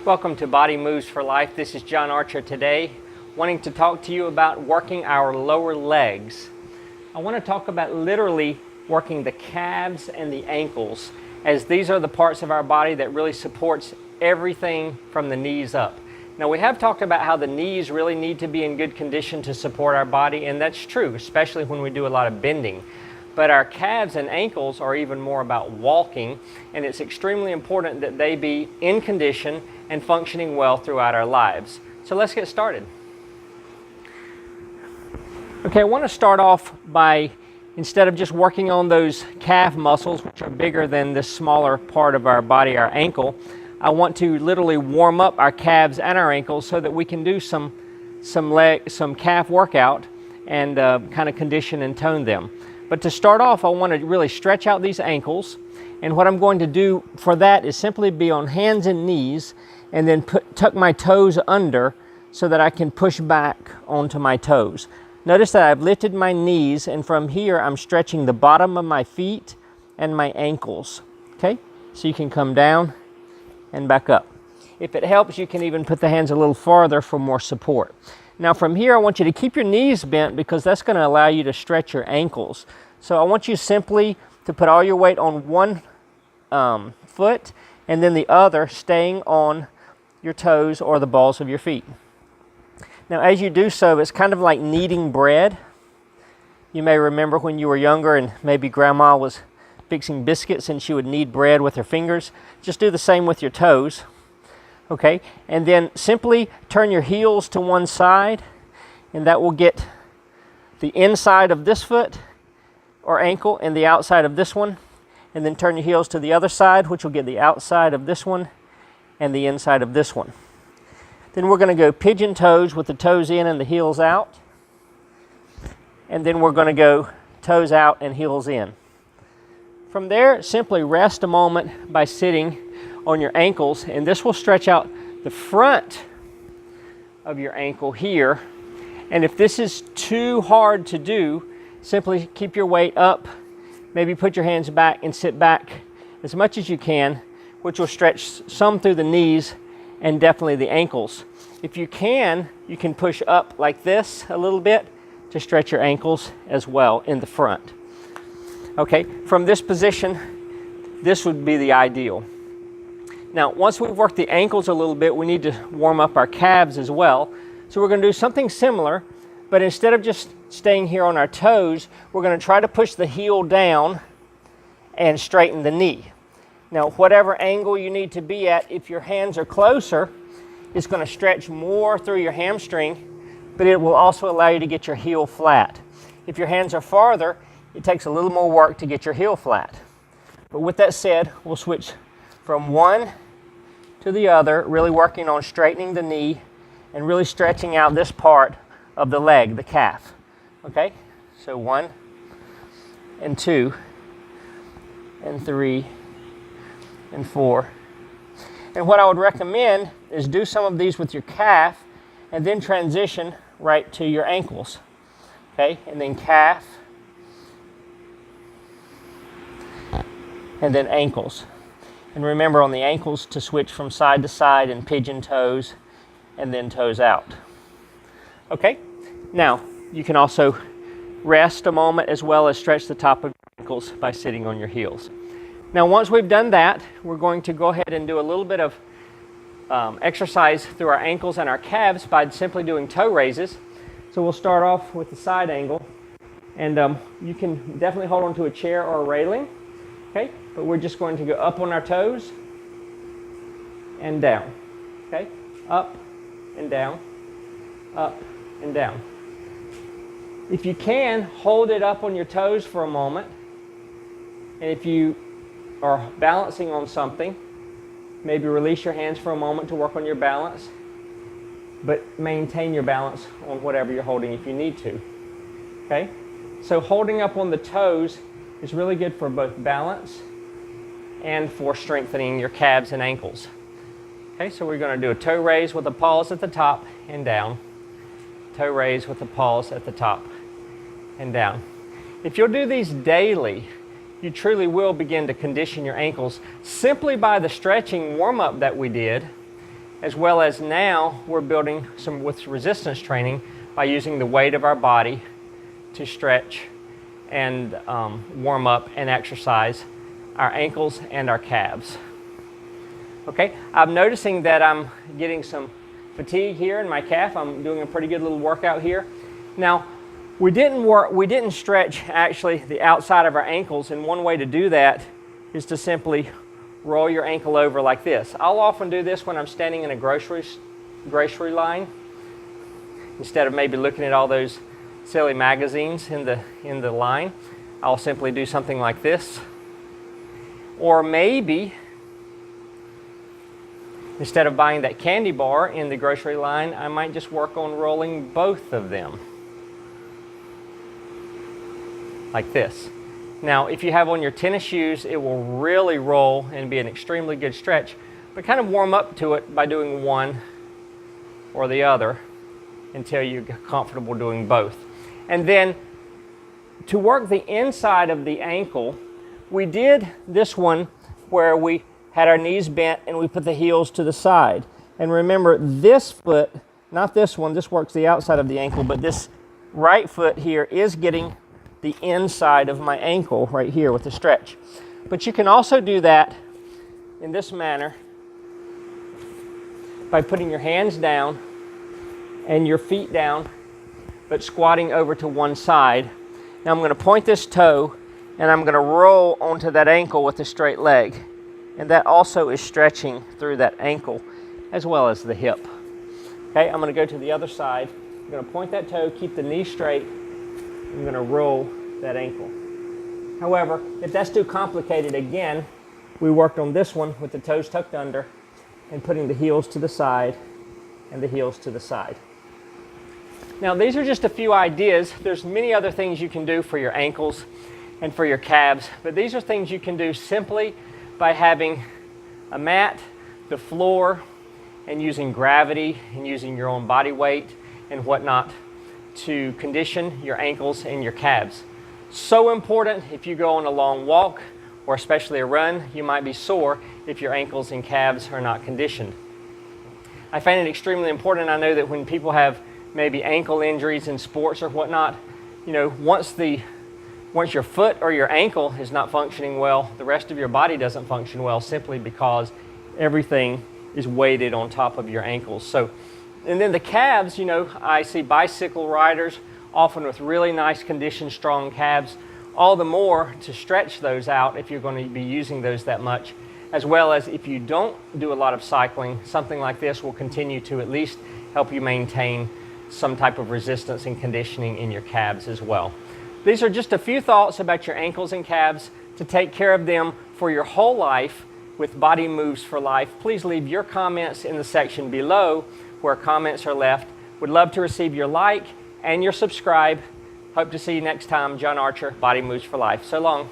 Welcome to Body Moves for Life. This is John Archer today, wanting to talk to you about working our lower legs. I want to talk about literally working the calves and the ankles, as these are the parts of our body that really supports everything from the knees up. Now, we have talked about how the knees really need to be in good condition to support our body, and that's true, especially when we do a lot of bending. But our calves and ankles are even more about walking, and it's extremely important that they be in condition and functioning well throughout our lives. So let's get started. Okay, I want to start off by, instead of just working on those calf muscles, which are bigger than this smaller part of our body, our ankle, I want to literally warm up our calves and our ankles so that we can do some calf workout and kind of condition and tone them. But to start off, I want to really stretch out these ankles, and what I'm going to do for that is simply be on hands and knees and then tuck my toes under so that I can push back onto my toes. Notice that I've lifted my knees, and from here I'm stretching the bottom of my feet and my ankles. Okay, so you can come down and back up. If it helps, you can even put the hands a little farther for more support. Now from here, I want you to keep your knees bent because that's going to allow you to stretch your ankles. So I want you simply to put all your weight on one foot and then the other staying on your toes or the balls of your feet. Now as you do so, it's kind of like kneading bread. You may remember when you were younger and maybe grandma was fixing biscuits and she would knead bread with her fingers. Just do the same with your toes. Okay, and then simply turn your heels to one side, and that will get the inside of this foot or ankle and the outside of this one, and then turn your heels to the other side, which will get the outside of this one and the inside of this one. Then we're going to go pigeon toes with the toes in and the heels out, and then we're going to go toes out and heels in. From there, simply rest a moment by sitting on your ankles, and this will stretch out the front of your ankle here. And if this is too hard to do, simply keep your weight up, maybe put your hands back and sit back as much as you can, which will stretch some through the knees and definitely the ankles. If you can push up like this a little bit to stretch your ankles as well in the front. Okay, from this position, this would be the ideal. Now, once we've worked the ankles a little bit, we need to warm up our calves as well. So we're going to do something similar, but instead of just staying here on our toes, we're going to try to push the heel down and straighten the knee. Now, whatever angle you need to be at, if your hands are closer, it's going to stretch more through your hamstring, but it will also allow you to get your heel flat. If your hands are farther, it takes a little more work to get your heel flat. But with that said, we'll switch from one to the other, really working on straightening the knee and really stretching out this part of the leg, the calf. Okay, so 1 and 2 and 3 and 4. And what I would recommend is do some of these with your calf and then transition right to your ankles. Okay, and then calf and then ankles. And remember on the ankles to switch from side to side and pigeon toes and then toes out. Okay, now you can also rest a moment as well as stretch the top of your ankles by sitting on your heels. Now once we've done that, we're going to go ahead and do a little bit of exercise through our ankles and our calves by simply doing toe raises. So we'll start off with the side angle, and you can definitely hold on to a chair or a railing. Okay, but we're just going to go up on our toes and down. Okay, up and down, up and down. If you can, hold it up on your toes for a moment. And if you are balancing on something, maybe release your hands for a moment to work on your balance, but maintain your balance on whatever you're holding if you need to. Okay, so holding up on the toes is really good for both balance and for strengthening your calves and ankles. Okay, so we're going to do a toe raise with a pause at the top and down. Toe raise with a pause at the top and down. If you'll do these daily, you truly will begin to condition your ankles simply by the stretching warm-up that we did as well as now we're building some with resistance training by using the weight of our body to stretch and warm up and exercise our ankles and our calves. Okay, I'm noticing that I'm getting some fatigue here in my calf. I'm doing a pretty good little workout here. Now, we didn't stretch actually the outside of our ankles, and one way to do that is to simply roll your ankle over like this. I'll often do this when I'm standing in a grocery line, instead of maybe looking at all those silly magazines in the line. I'll simply do something like this. Or maybe, instead of buying that candy bar in the grocery line, I might just work on rolling both of them. Like this. Now, if you have on your tennis shoes, it will really roll and be an extremely good stretch, but kind of warm up to it by doing one or the other until you get comfortable doing both. And then to work the inside of the ankle, we did this one where we had our knees bent and we put the heels to the side. And remember, this foot, not this one, this works the outside of the ankle, but this right foot here is getting the inside of my ankle right here with the stretch. But you can also do that in this manner by putting your hands down and your feet down, but squatting over to one side. Now I'm going to point this toe and I'm going to roll onto that ankle with a straight leg. And that also is stretching through that ankle as well as the hip. Okay, I'm going to go to the other side. I'm going to point that toe, keep the knee straight. I'm going to roll that ankle. However, if that's too complicated, again, we worked on this one with the toes tucked under and putting the heels to the side and the heels to the side. Now, these are just a few ideas. There's many other things you can do for your ankles and for your calves, but these are things you can do simply by having a mat, the floor, and using gravity and using your own body weight and whatnot to condition your ankles and your calves. So important if you go on a long walk or especially a run, you might be sore if your ankles and calves are not conditioned. I find it extremely important. I know that when people have maybe ankle injuries in sports or whatnot, you know, once your foot or your ankle is not functioning well, the rest of your body doesn't function well simply because everything is weighted on top of your ankles. So, and then the calves, you know, I see bicycle riders often with really nice conditioned, strong calves, all the more to stretch those out if you're going to be using those that much, as well as if you don't do a lot of cycling, something like this will continue to at least help you maintain some type of resistance and conditioning in your calves as well. These are just a few thoughts about your ankles and calves to take care of them for your whole life with Body Moves for Life. Please leave your comments in the section below where comments are left. Would love to receive your like and your subscribe. Hope to see you next time. John Archer, Body Moves for Life. So long.